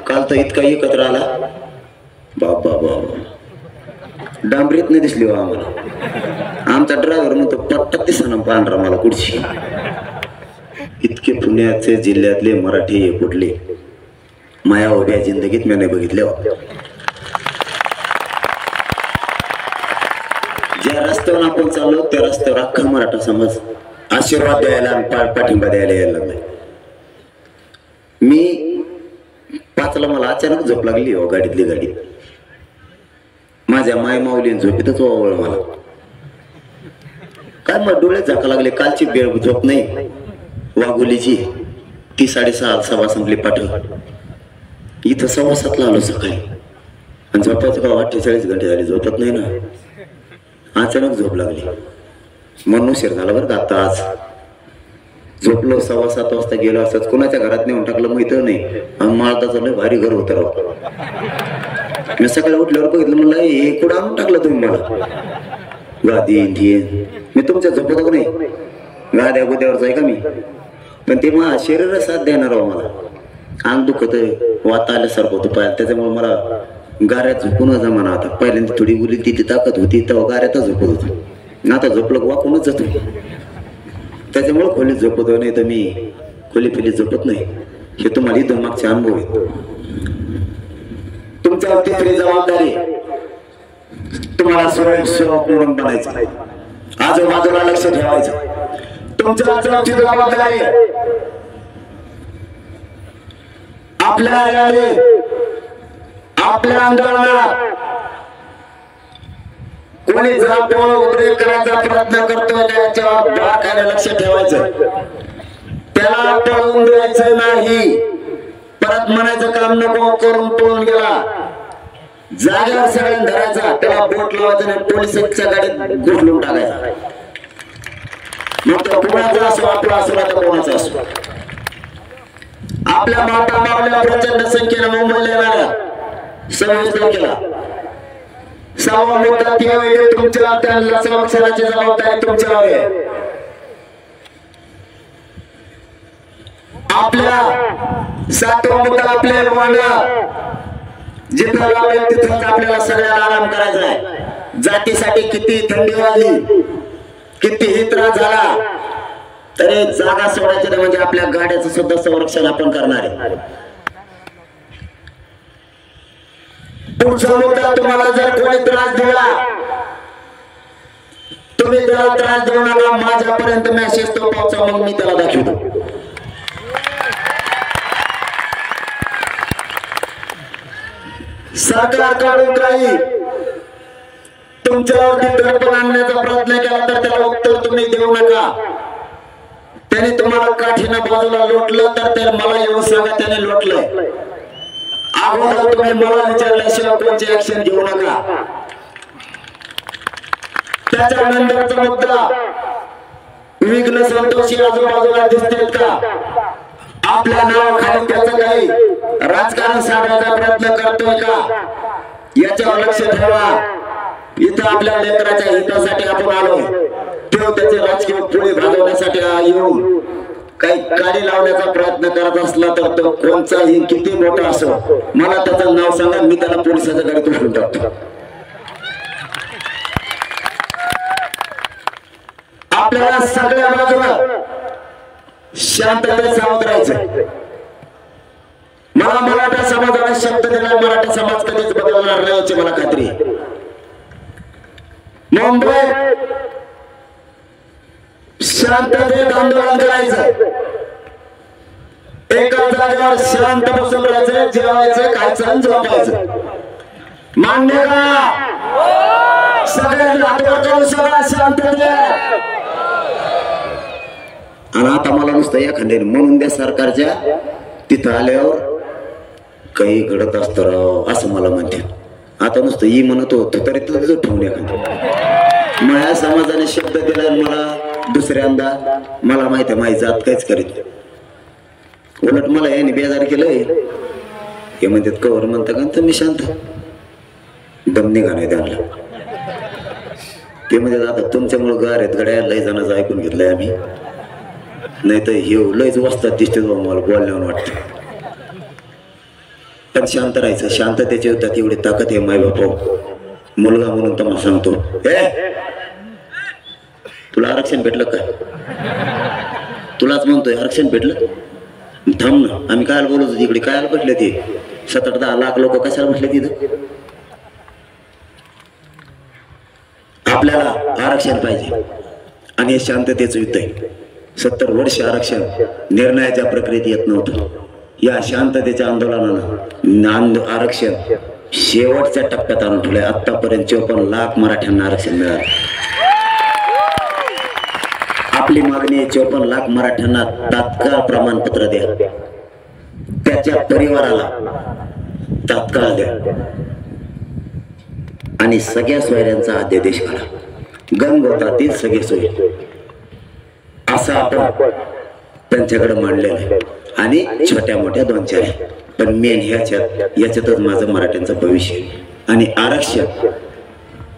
काल तर इतका एकत्र आला बाबा बाबा डांबरीत नाही दिसली हो आम्हाला. आमचा ड्रायव्हर म्हणतो पट्टात दिसा ना पांढरा मला कुठची. इतके पुण्याचे जिल्ह्यातले मराठी हे कुठले माया उभ्या जिंदगीत मी नाही बघितले. ज्या रस्त्यावर आपण चाललो त्या रस्त्यावर अख्खा मराठा समाज आशीर्वाद द्यायला आणि पाठिंबा द्यायला यायला लागलाय. मी 5ला मला अचानक झोप लागली हो गाडीतली गाडी. माझ्या माय माऊलीने झोपेतच ओवळ मला. काय मग डोळे झाका लागले. कालची बेळ झोप नाही वाघोलीची ती 6:30 सभा संपली पाठ. इथं 7:15 आलो सकाळी आणि झोपायचं का 48 घंटे झाले झोपत नाही ना. अचानक झोप लागली म्हणून उशीर झाला बरं का. आता आज झोपलो 7:15 वाजता गेलो असंच कुणाच्या घरात नेऊन टाकलं माहित नाही. माळदाचं लय भारी घर होतं राव. मी सकाळी उठल्यावर बघितलं म्हणलं हे कुठं आणून टाकलं तुम्ही मला. गादी मी तुमच्या झोपत नाही गाद्या गोद्यावर जाय का मी. पण ते मला शरीर साथ देणार आहो. मला अंग दुखत वाता आल्यासारखं होतं पाय. त्याच्यामुळे मला गाऱ्यात झोपून जमाना. आता पहिल्यांदा थोडी गुली ती ताकद होती तेव्हा गाऱ्यातच झोपत होतो. आता झोपलं वाकूनच जातो. त्याच्यामुळे खोलीत झोपतो नाही तर मी खोली फिली झोपत नाही. हे तुम्हाला इथं मागचे अनुभव आहे. तुमच्यावरती खरी जबाबदारी तुम्हाला स्वयंपूर्ण बनायचं. आजूबाजूला लक्ष ठेवायचं. तुमच्यावरची जबाबदारी आपल्या अंगाला कोणी जबाबदार उद्रेक करायचा प्रयत्न करतो त्याच्यावर बारकाईने लक्ष ठेवायचं. त्याला पळून द्यायचं नाही. परत म्हणायचं काम नको करून पळून गेला. जागेवर सगळ्यांनी धरायचा. त्याला बोट लावायचं आणि पोलिसांच्या गाडीत घुसलून टाकायचा. मग तो कोणाचा असो आपला असो ना तर कोणाचा असो. आपल्या माता मावल्या प्रचंड संख्येने मुंबईला येणारा 26 तारखेला 6वा मुद्दा तुमच्या त्यांना संरक्षणाची जबाबदारी तुमच्यावर आहे. आपल्या 7वा मुद्दा आपल्या वाणा जिथं लावेल तिथं आपल्याला सगळ्याला आराम करायचा आहे. जातीसाठी किती थंडी वाजली कितीही त्रास झाला तरी जागा सोडायची नाही. म्हणजे आपल्या गाड्याचं सुद्धा संरक्षण आपण करणार आहे. पुढचा मुद्दा तुम्हाला जर कोणी त्रास दिला तुम्ही त्याला त्रास देऊ नका. माझ्यापर्यंत मेसेज तो पोहोचा मग मी त्याला दाखवतो. सरकारकडून काही तुमच्यावरती दडपण आणण्याचा प्रयत्न केला तर त्याला उत्तर तुम्ही देऊ नका. त्याने तुम्हाला काठीनं बाजूला लोटलं तर ते मला येऊन सांगा त्याने लोटलंय. अगोदर तुम्ही मला विचारल्याशिवाय कोणती ऍक्शन घेऊ नका. त्याच्यानंतरचा मुद्दा विघ्न संतोषी आजूबाजूला दिसतात का. आपल्या नावाखाली त्याचं काही राजकारण साधण्याचा प्रयत्न करतोय का याच्यावर लक्ष ठेवा. इथं आपल्या लेकराच्या हितासाठी आपण आलोय. तो त्याचे राजकीय पुढे भागवण्यासाठी येऊन काही गाडी लावण्याचा प्रयत्न करत असला तर तो कोणताही किती मोठा असो मला त्याचं नाव सांगा. मी त्याला पोलिसाच्या गाडीत उठवून टाकतो. आपल्याला सगळ्या बाजूला शांततेत सावध राहायचं. मला मराठा समाजाला शब्द दिला. मराठा समाज कधीच बदलणार नाही याची मला खात्री आहे. मुंबईत शांततेत आंदोलन करायचं. एका जागेवर शांत बसून राहायचं. जेवायचं खायचं आणि झोपायचं. मान्य का सगळ्यांना हातवर करून सगळ्या शांततेत. आणि आता मला नुसतं एखाद्याने म्हणून द्या सरकारच्या तिथं आल्यावर काही घडत असतं राव असं मला म्हणते. आता नुसतं ही म्हणत होतो तरी तुझं ठेवून एखादं माझ्या समाजाने शब्द दिला मला दुसऱ्यांदा. मला माहिती आहे माझी जात काहीच करीत. उलट मला याने बेजार केलंय. हे म्हणतात कवर म्हणता का तर मी शांत दम निघा नाही त्यांना. ते म्हणजे आता तुमच्यामुळे गार आहेत गड्या लय जणांचं ऐकून घेतलंय आम्ही. नाही तर हे लयच वस्तात दिसते मला बोलण्यावर वाटतं. पण शांत राहायचं. शांततेच्या युद्धात एवढी ताकद आहे माय बापा. मुलगा म्हणून तुम्हाला सांगतो, तुला आरक्षण भेटलं का? तुलाच म्हणतोय आरक्षण भेटलं. थांब ना, आम्ही काय बोलत होतो इकडे, काय बसले ते 7-10 लाख लोक कशाला बसले तिथं? आपल्याला आरक्षण पाहिजे आणि हे शांततेचं युद्ध आहे. 70 वर्ष आरक्षण निर्णयाच्या प्रक्रियेत येत नव्हतं. या शांततेच्या आंदोलनानं आरक्षण शेवटच्या टप्प्यात आणून ठेवलंय. आतापर्यंत 54 लाख मराठ्यांना आरक्षण मिळालं. आपली मागणी आहे 54 लाख मराठ्यांना तात्काळ प्रमाणपत्र द्या, त्याच्या परिवाराला तात्काळ द्या आणि सगळ्या सोयऱ्यांचा अध्यादेश करा. गंगोतातील सगळे सोयरे असं आपण त्यांच्याकडे मांडलेलं आहे. आणि छोट्या मोठ्या 2-4 आहे, पण मेन याच्यातच माझं मराठ्यांचं भविष्य. आणि आरक्षण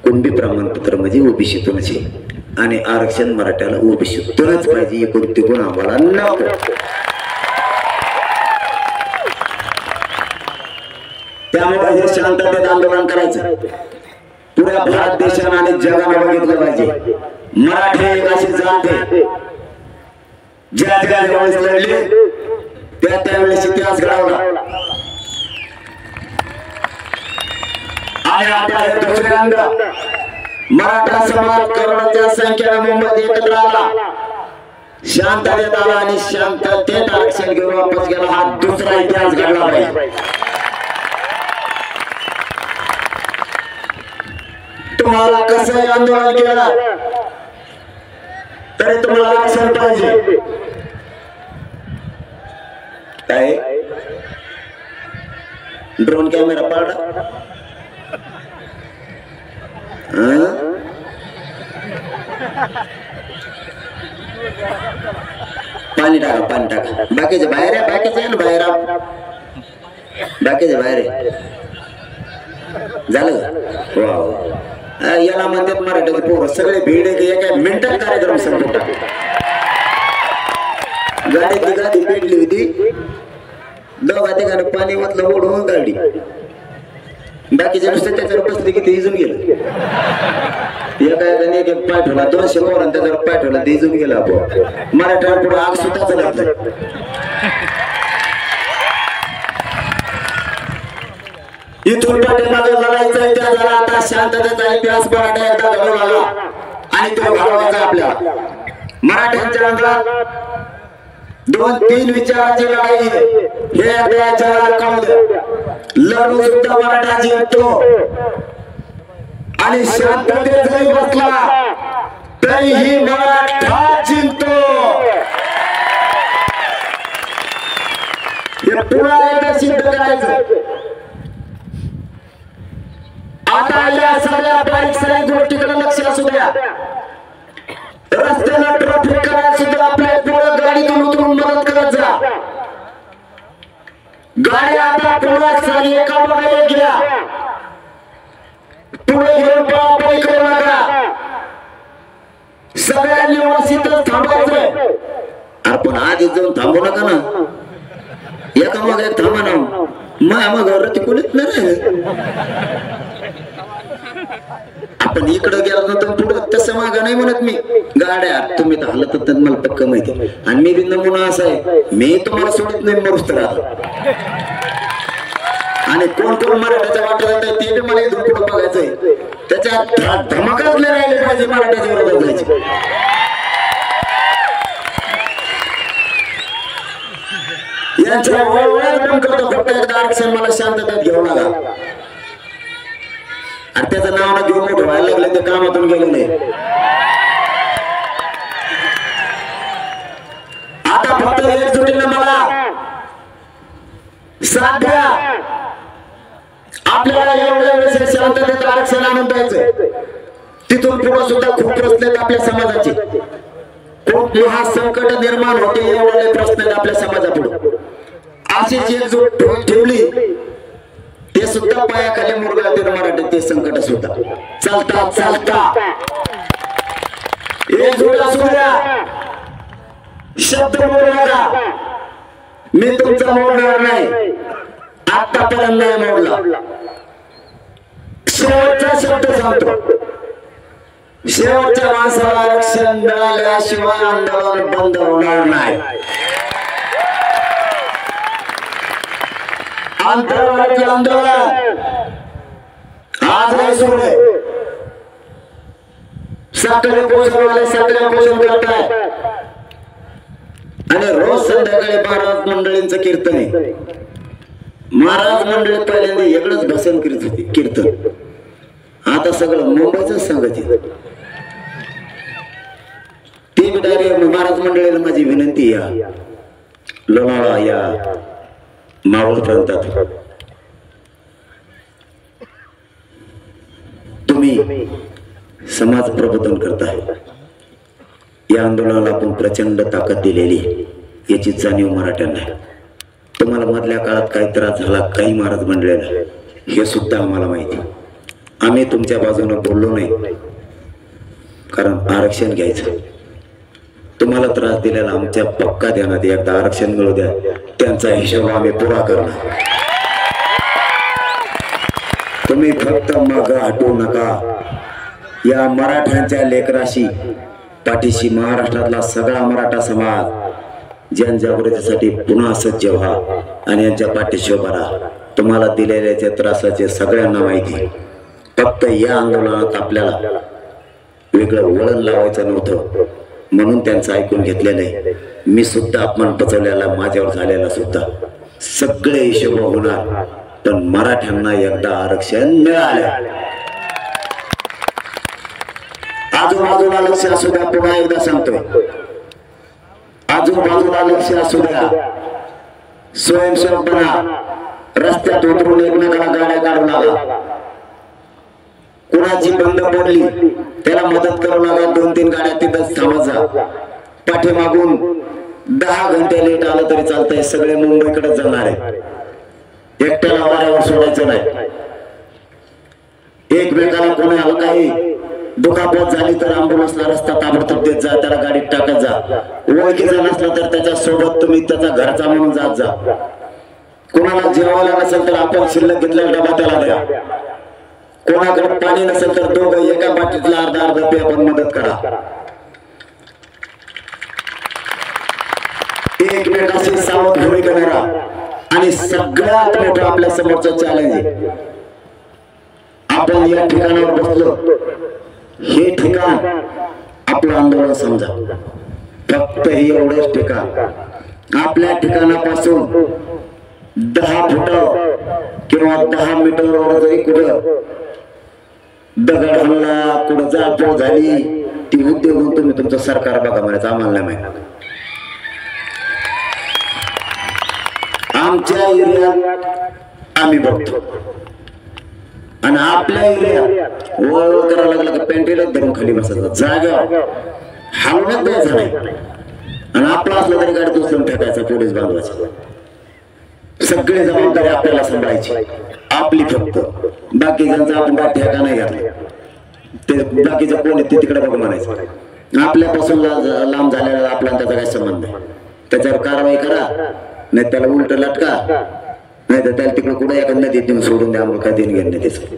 कुणबी प्रमाणपत्र म्हणजे ओबीसीतूनच आहे आणि आरक्षण मराठ्याला ओबीसीतूनच पाहिजे. कोणती कोण आम्हाला नको. त्यामुळे हे शांततेत आंदोलन करायचं. पुऱ्या भारत देशाने आणि जगाने बघितलं पाहिजे मराठी एक अशी जात आहे ज्या वेळेस लढले त्यावेळेस इतिहास घडवला. आणि आता दुसऱ्यांदा मराठा समाज करोडोच्या संख्येने मुंबईत एकत्र आला, शांततेत आला आणि शांततेत आरक्षण घेऊन वापस गेला. हा दुसरा इतिहास घडला पाहिजे. तुम्हाला कसं आंदोलन केलं तरी तुम्हाला आरक्षण पाहिजे. काय ड्रोन कॅमेरा पाडा, पाणी टाका, पाणी टाका. बाकीचे बाहेर आहे, बाकीचे ना बाहेर, बाकीचे बाहेर आहे. झालं वा. याला म्हणतात मराठीचे पोरं सगळे भीड आहे की एका मिनिटात कार्यक्रम संपवून टाकले. गाडी पेटली होती, 2 ठिकाणी पाणी ओतलं, ओढून गाडी. बाकीच्या नुसतं त्याच्यावर बसले की ते इजून गेलं. एका एक पाय ठेवला, 200 पोरांनी त्याच्यावर पाय ठेवला, ते इजून गेला. आपण मराठ्यावर पुढे आग सुद्धा लागलं. इथून पाठीमागे लढायचा इतिहास झाला. आता शांततेचा इतिहास मराठा एकदा घडवून आला आणि तो घडवायचा आपल्याला. मराठ्यांच्या अंगात 2-3 विचाराची लढाई आहे, हे जगाला कळू द्या. लढून सुद्धा मराठा जिंकतो आणि शांततेत जरी बसला तरीही मराठा जिंकतो. हे पुन्हा एकदा सिद्ध करायचं. आता या सगळ्या बारीक सारीक गोष्टीकडे लक्ष असू द्या. रस्त्याला ट्रॅफिक करायला सुद्धा आपल्या पुढे गाडीतून उतरून मदत करत जा. गाड्या आता पुढे एका मागे घ्या, पुढे घेऊन पळापळी करू नका. सगळ्यांनी व्यवस्थितच थांबायचंय. आपण आधीच जाऊन थांबू नका ना, एका मागे एक थांबा ना. मग रती कोणीच नाही. आपण इकडं गेल्यानंतर पुढे तसं मागं नाही म्हणत मी. गाड्या तुम्ही तर हलत तर मला पक्क माहिती. आणि मी बी नमुना असा आहे, मी तुम्हाला सोडत नाही मरुस्त राहतो. आणि कोण कोण मराठ्याच्या वाटत जात ते बी मला इथून पुढे बघायचंय. त्याच्या धमाकाच नाही राहिले पाहिजे मराठ्याच्या विरोधात जायचे. यांच्या वळवळ्यात पण करतो. फक्त एकदा आरक्षण मला शांततेत घेऊन आला आणि त्याचं नाव घेऊन मोठं व्हायला लागलं, ते कामातून गेलेले. आता फक्त एकजुटीने मला साथ द्या. आपल्याला एवढ्या वेळेस शांततेत आरक्षण आणून द्यायचंय. तिथून पुढे सुद्धा खूप प्रश्न आहेत आपल्या समाजाचे. खूप महासंकट निर्माण होते. एवढे प्रश्न आहेत आपल्या समाजापुढे. अशीच एकजूट ठेवली ते सुद्धा पायाखाली मुरगा ते मराठी ते संकट सुद्धा चालता चालता एकजूट असू द्या. शब्द बोलू नका, मी तुमचा मोडणार नाही. आतापर्यंत नाही मोडला. शेवटचा शब्द सांगतो, शेवटच्या माणसाला आरक्षण मिळाल्याशिवाय आंदोलन बंद होणार नाही. आंतरराष्ट्रीय आंदोलन आज नाही सुरू आहे. सकाळी पोषणवाले सकाळी पोषण करताय आणि रोज संध्याकाळी महाराज मंडळींचं कीर्तन आहे. महाराज मंडळी पहिल्यांदा वेगळंच भसन करीत होती कीर्तन, आता सगळं मुंबईच सांगत आहे. ती डायरेक्ट महाराज मंडळीला माझी विनंती, या लोणावळा या मावळ प्रांतात तुम्ही समाज प्रबोधन करताय. या आंदोलनाला आपण प्रचंड ताकद दिलेली, याची जाणीव मराठ्यांना. तुम्हाला मधल्या काळात काही त्रास झाला काही महाराज मंडळीला, हे सुद्धा आम्हाला माहिती. आम्ही तुमच्या बाजूने बोललो नाही, कारण आरक्षण घ्यायचं. तुम्हाला त्रास दिलेला आमच्या पक्का ध्यानात, एकदा आरक्षण मिळू द्या, त्यांचा हिशोब आम्ही पुरा करणार. तुम्ही फक्त मग हटू नका. या मराठ्यांच्या लेकराशी पाठीशी महाराष्ट्रातला सगळा मराठा समाज जनजागृतीसाठी पुन्हा सज्ज व्हा आणि यांच्या पाठीशी उभा राहा. तुम्हाला दिलेल्या त्रासाचे सगळ्यांना माहिती. फक्त या आंदोलनात आपल्याला वेगळं वळण लावायचं नव्हतं, म्हणून त्यांचं ऐकून घेतलेलं आहे. मी सुद्धा अपमान पचवलेला माझ्यावर झालेला सुद्धा सगळे हिशोब होणार, पण मराठ्यांना एकदा आरक्षण मिळालं. आजूबाजूला लक्ष असू द्या, पुन्हा एकदा सांगतोय, आजूबाजूला लक्ष असू द्या. स्वयंसेवक बना, रस्त्यात उतरून एकमेकाला गाड्या काढू लागा. कुणाची बंद पडली त्याला मदत करू नका. 2-3 गाड्या तिथंच थांबत जा. पाठीमागून 10 घंटे लेट आलं तरी चालतंय, सगळे मुंबईकडे जाणार आहे. एकट्याला वाऱ्यावर सोडायचं नाही. एकमेकाला कोणाला काही दुखापत झाली तर अँब्युलन्सला रस्ता ताबडतोब देत जा, त्याला गाडीत टाकत जा. ओळखीचा नसला तर त्याच्या सोबत तुम्ही त्याचा घरचा म्हणून जात जा. कोणाला जेवायला नसेल तर आपण शिल्लक घेतलेला डबा त्याला द्या. कोणाकडे पाणी नसेल तर दोघं एका बाटलीतला अर्धा पे आपण मदत करा. एकमेकाशी सावध भूमिका करा. आणि सगळ्यात मोठं आपल्या समोरचं चॅलेंज आहे, आपण या ठिकाणावर बसलो, हे ठिकाण आपलं आंदोलन समजा. फक्त हे एवढंच ठिकाण. आपल्या ठिकाणापासून 10 फूट किंवा 10 मीटरवर जरी कुठं दगड हल्ला, कुठं जाळपोळ झाली, ती उद्योग तुम्ही तुमचं सरकार बघा म्हणायचं, आम्हाला नाही माहिती. आमच्या एरियात आम्ही बघतो आणि आपल्या एरियात वळ करायला लागला का पेंटीला धरून खाली बसायचं, जागा हलवण्यात द्यायचं नाही. आणि आपला असला तरी गाडीत उचलून फेकायचा, पोलीस बांधवायचा. सगळी जबाबदारी आपल्याला सांभाळायची, आपली फक्त. बाकीच्यांचा आपण काय ठेका नाही घातला. ते बाकीचं कोण आहे ते तिकडे बघ म्हणायचं. आपल्यापासून लांब झालेला आपला त्याचा काही संबंध नाही. त्याच्यावर कारवाई करा, नाही त्याला उलट लटका, नाही तर त्याला तिकडे कुठे एका नदीत नेऊन सोडून द्या. आम्हाला काय देणं घेणं त्याचं.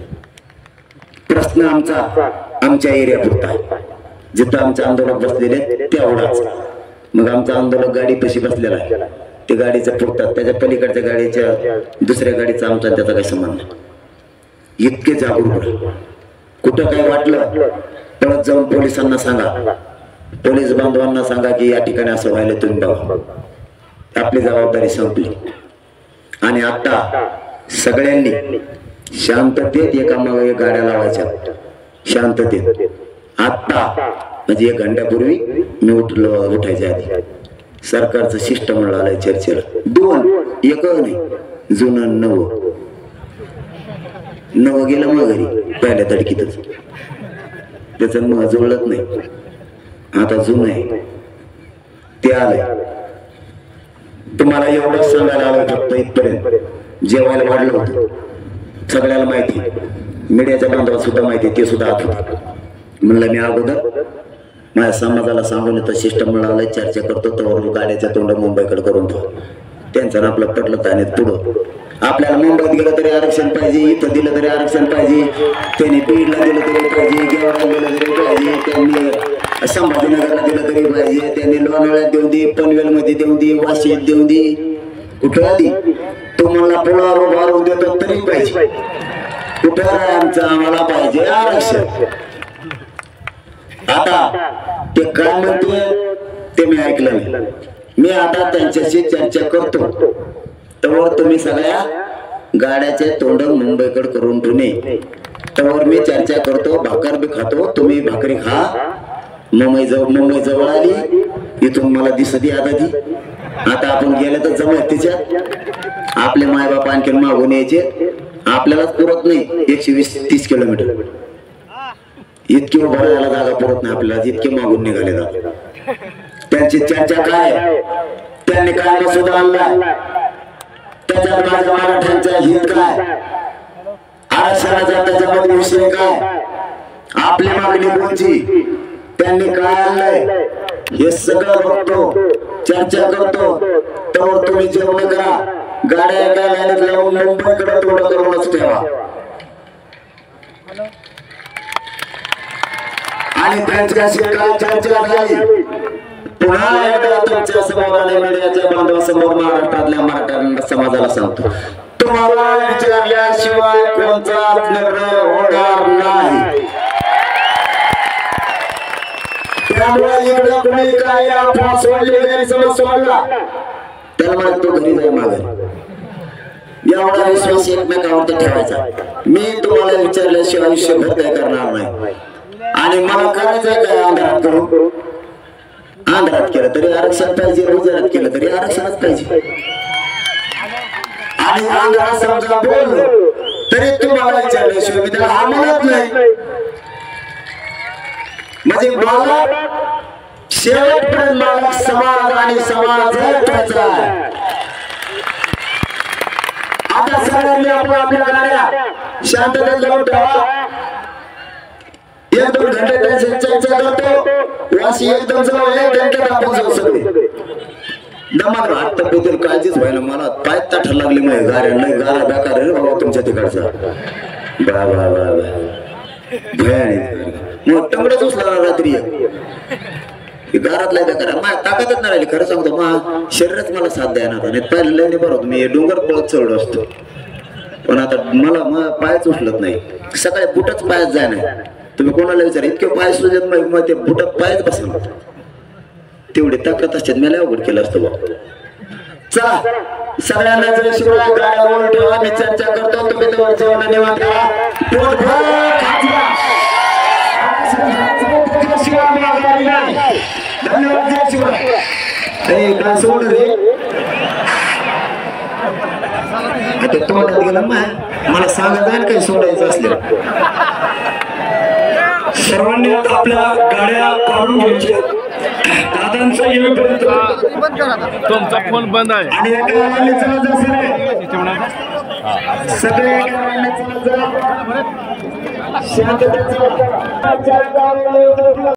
प्रश्न आमचा आमच्या एरिया पुरता आहे. जिथं आमचं आंदोलक बसलेले तेवढाच. मग आमचं आंदोलक गाडी पशी बसलेला आहे, ते गाडीचं पुरतात. त्याच्या पलीकडच्या गाडीच्या दुसऱ्या गाडीचा आमचा त्याचा काही संबंध नाही. इतके जागरूक. कुठं काय वाटलं परत जाऊन पोलिसांना सांगा, पोलीस बांधवांना सांगा की या ठिकाणी असं व्हायला, तुम्ही बघा. आपली जबाबदारी संपली. आणि आता सगळ्यांनी शांततेत एकामागे एक गाड्या लावायच्या, शांततेत. आता म्हणजे 1 घंट्यापूर्वी मी उठायच्या आधी सरकारचं शिष्टमंडळ आलंय चर्चेला. 2 एक नाही, जुनं 9 गेलं मग घरी पहिल्या तडकीतच. त्याचं मग जुळत नाही. आता जुनं आहे ते आलंय. तुम्हाला एवढंच सांगायला आलं फक्त इथपर्यंत. जेवायला वाढलं होतं, सगळ्याला माहिती, मीडियाच्या बांधवात सुद्धा माहिती, ते सुद्धा आत होते. म्हणलं मी अगोदर माझ्या समाजाला सांगून येतं, शिष्टमंडळ आलंय, चर्चा करतो, तर गाड्याच्या तोंड मुंबईकडे करून ठेव. त्यांचं आपलं पटलं आणि पुढं आपल्याला मुंबईत गेलं तरी आरक्षण पाहिजे, इथं दिलं तरी आरक्षण पाहिजे, त्यांनी बीडला दिलं तरी पाहिजे, गेवराला दिलं तरी पाहिजे, त्यांनी संभाजीनगरला दिलं तरी पाहिजे, त्यांनी लोणावळ्यात देऊन दे, पनवेलमध्ये देऊन दे, वाशीत देऊन दे, कुठं आधी तुम्हाला पुलावर उभारून देतो तरी पाहिजे. कुठं आमचं आम्हाला पाहिजे आरक्षण. आता ते काय म्हणते ते मी ऐकलं नाही. मी आता त्यांच्याशी चर्चा करतो. तर तुम्ही सगळ्या गाड्याचे तोंड मुंबईकडे करून ठेवणे. तर मी चर्चा करतो. भाकर बी खातो, तुम्ही भाकरी खा. मुंबई जवळ आली, इथून मला दिसत आता ती. आता आपण गेलं तर जमत तिच्यात. आपले मायबाप आणखी मागून यायचे, आपल्यालाच पुरत नाही 120-30 किलोमीटर. इतकी भरायला जागा पुरत नाही आपल्याला, इतके मागून निघाले जाते. त्यांची चर्चा काय, त्यांनी काय मसुदा आणलाय, त्याच्यात माझ्या मराठ्यांचा हित काय, आरक्षणाचा त्याच्यामध्ये विषय काय, आपली मागणी कोणची, त्यांनी काय आणलंय, हे सगळं बघतो, चर्चा करतो. तर तुम्ही जेवण करा, गाड्या एका लाईनीत लावून मुंबईकडे तोंड करूनच ठेवा. आणि त्यांच्याशी काय चर्चा झाली पुन्हा एकदा तुमच्या समोर आणि मीडियाच्या बांधवासमोर महाराष्ट्रातल्या मराठा समाजाला सांगतो, तुम्हाला विचारल्याशिवाय कोणताच निर्णय होणार नाही. त्यामुळे इकडे कुणी काय आपण सोडले गैरसमज सोडला त्याला मला तो घरी जाईल मागे. एवढा विश्वास एकमेकावरती ठेवायचा. मी तुम्हाला विचारल्याशिवाय आयुष्यभर काय करणार नाही. आणि मला करायचंय काय अंधारात करू, अंधारात केलं तरी आरक्षण पाहिजे, उजेडात केलं तरी आरक्षणच पाहिजे. आणि अंधारात समजा बोललो तरी तुम्हाला विचारल्याशिवाय मी त्याला हा म्हणत नाही. म्हणजे मला शेवटपर्यंत मला समाज आणि समाज ठेवायचा आहे. आता सगळ्यांनी आपण आपल्या गाड्या शांततेत लावून ठेवा. 1-2 घंटे त्यांची चर्चा करतो. वाशी एकदम जवळ आहे, घंट्यात आपण जाऊ सगळे. दमात हात तब्येतील काळजीच व्हायला मला पाय ताठ लागले नाही. गारा बेकार रे बाबा तुमच्या तिकडचा. बा बा बा भयाने मग टंगडच उचला रात्री घरातला बेकार. माझ्या ताकदच नाही राहिली खरं सांगतो. मग शरीरच मला साथ द्यायला नाही. पहिलं नाही बरोबर मी डोंगर पळत चढलो असतो, पण आता मला पायच उचलत नाही. सकाळी बुटच पायच जाय नाही. तुम्ही कोणाला विचारा इतके पाय सुजत नाही, मग ते बुटात पायच बसणार. तेवढी ताकद असते मला अवघड केलं असतं बाबा. चला सगळ्यांना जर शिवाय गाड्यावर ठेवा. मी चर्चा करतो, तुम्ही तेवढं जेवण निवांत करा. धन्यवाद. जय शिवाय. काय सोड रे तोंडात गेलं मला सांगा जाईल काही सोडायचं असलं. सर्वांनी आपल्या गाड्या काढून घ्यायच्या. दादांचा येईपर्यंत तुमचा फोन बंद आहे. आणि सगळे शांततेचा